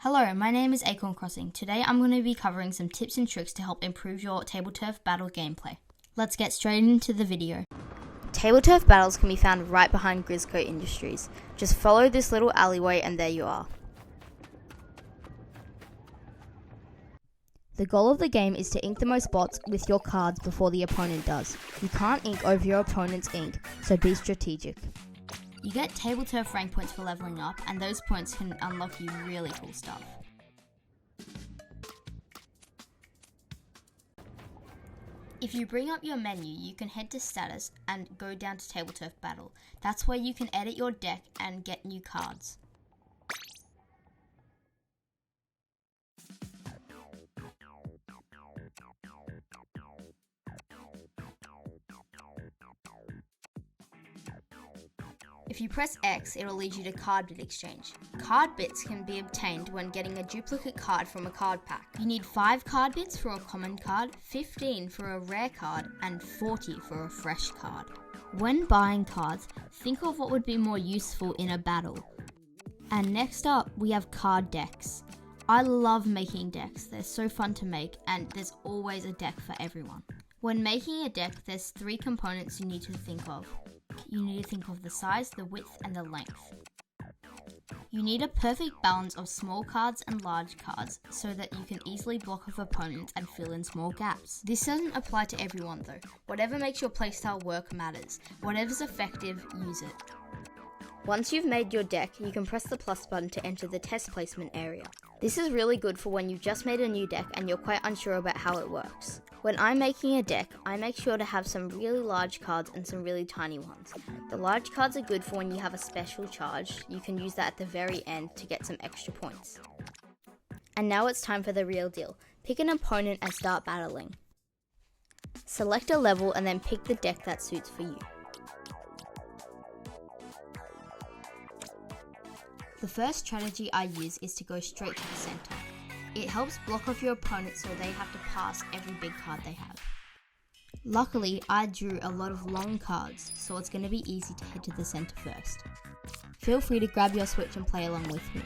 Hello, my name is Acorn Crossing. Today I'm going to be covering some tips and tricks to help improve your Tableturf Battle gameplay. Let's get straight into the video. Tableturf battles can be found right behind Grisco Industries. Just follow this little alleyway and there you are. The goal of the game is to ink the most spots with your cards before the opponent does. You can't ink over your opponent's ink, so be strategic. You get Tableturf rank points for leveling up, and those points can unlock you really cool stuff. If you bring up your menu, you can head to status and go down to Tableturf Battle. That's where you can edit your deck and get new cards. If you press X, it'll lead you to card bit exchange. Card bits can be obtained when getting a duplicate card from a card pack. You need 5 card bits for a common card, 15 for a rare card, and 40 for a fresh card. When buying cards, think of what would be more useful in a battle. And next up, we have card decks. I love making decks, they're so fun to make, and there's always a deck for everyone. When making a deck, there's 3 components you need to think of. You need to think of the size, the width, and the length. You need a perfect balance of small cards and large cards so that you can easily block off opponents and fill in small gaps. This doesn't apply to everyone though. Whatever makes your playstyle work matters. Whatever's effective, use it. Once you've made your deck, you can press the plus button to enter the test placement area. This is really good for when you've just made a new deck and you're quite unsure about how it works. When I'm making a deck, I make sure to have some really large cards and some really tiny ones. The large cards are good for when you have a special charge. You can use that at the very end to get some extra points. And now it's time for the real deal. Pick an opponent and start battling. Select a level and then pick the deck that suits for you. The first strategy I use is to go straight to the center. It helps block off your opponent so they have to pass every big card they have. Luckily, I drew a lot of long cards, so it's going to be easy to head to the center first. Feel free to grab your Switch and play along with me.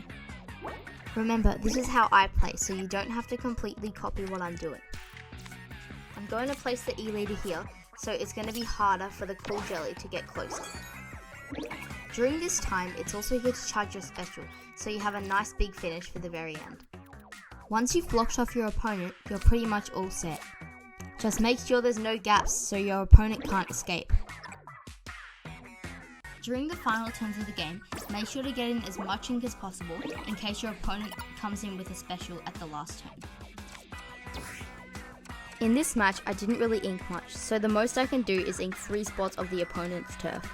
Remember, this is how I play, so you don't have to completely copy what I'm doing. I'm going to place the E-leader here, so it's going to be harder for the cool jelly to get closer. During this time, it's also good to charge your special, so you have a nice big finish for the very end. Once you've blocked off your opponent, you're pretty much all set. Just make sure there's no gaps so your opponent can't escape. During the final turns of the game, make sure to get in as much ink as possible in case your opponent comes in with a special at the last turn. In this match, I didn't really ink much, so the most I can do is ink 3 spots of the opponent's turf.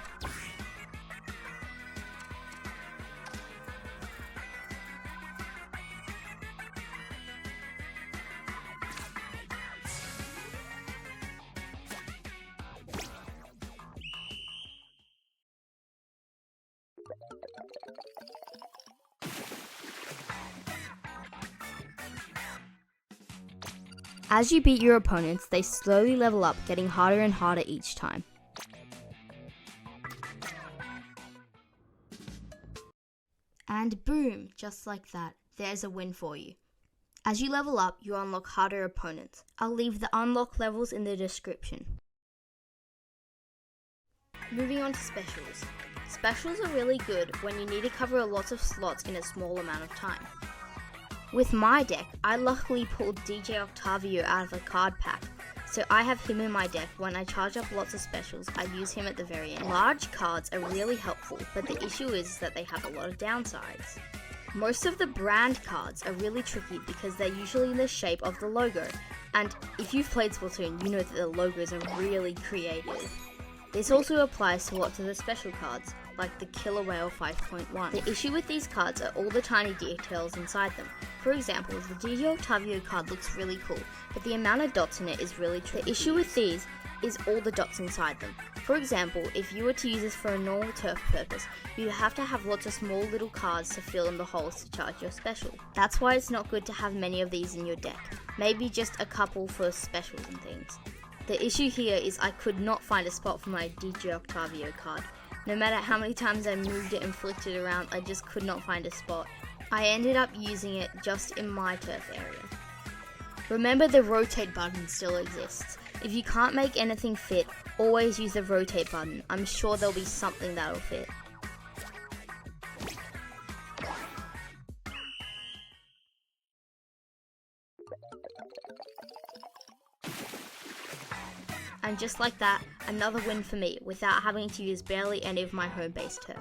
As you beat your opponents, they slowly level up, getting harder and harder each time. And boom, just like that, there's a win for you. As you level up, you unlock harder opponents. I'll leave the unlock levels in the description. Moving on to specials. Specials are really good when you need to cover lots of slots in a small amount of time. With my deck, I luckily pulled DJ Octavio out of a card pack, so I have him in my deck. When I charge up lots of specials, I use him at the very end. Large cards are really helpful, but the issue is that they have a lot of downsides. Most of the brand cards are really tricky because they're usually in the shape of the logo, and if you've played Splatoon, you know that the logos are really creative. This also applies to lots of the special cards, like the Killer Whale 5.1. The issue with these cards are all the tiny details inside them. For example, the DJ Octavio card looks really cool, but the amount of dots in it is really tricky. The issue with these is all the dots inside them. For example, if you were to use this for a normal turf purpose, you'd have to have lots of small little cards to fill in the holes to charge your special. That's why it's not good to have many of these in your deck. Maybe just a couple for specials and things. The issue here is I could not find a spot for my DJ Octavio card. No matter how many times I moved it and flicked it around, I just could not find a spot. I ended up using it just in my turf area. Remember, the rotate button still exists. If you can't make anything fit, always use the rotate button. I'm sure there'll be something that'll fit. And just like that, another win for me without having to use barely any of my home base turf.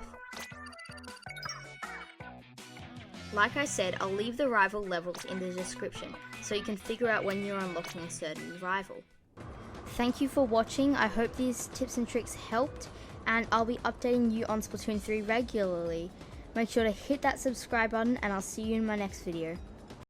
Like I said, I'll leave the rival levels in the description so you can figure out when you're unlocking a certain rival. Thank you for watching. I hope these tips and tricks helped, and I'll be updating you on Splatoon 3 regularly. Make sure to hit that subscribe button, and I'll see you in my next video.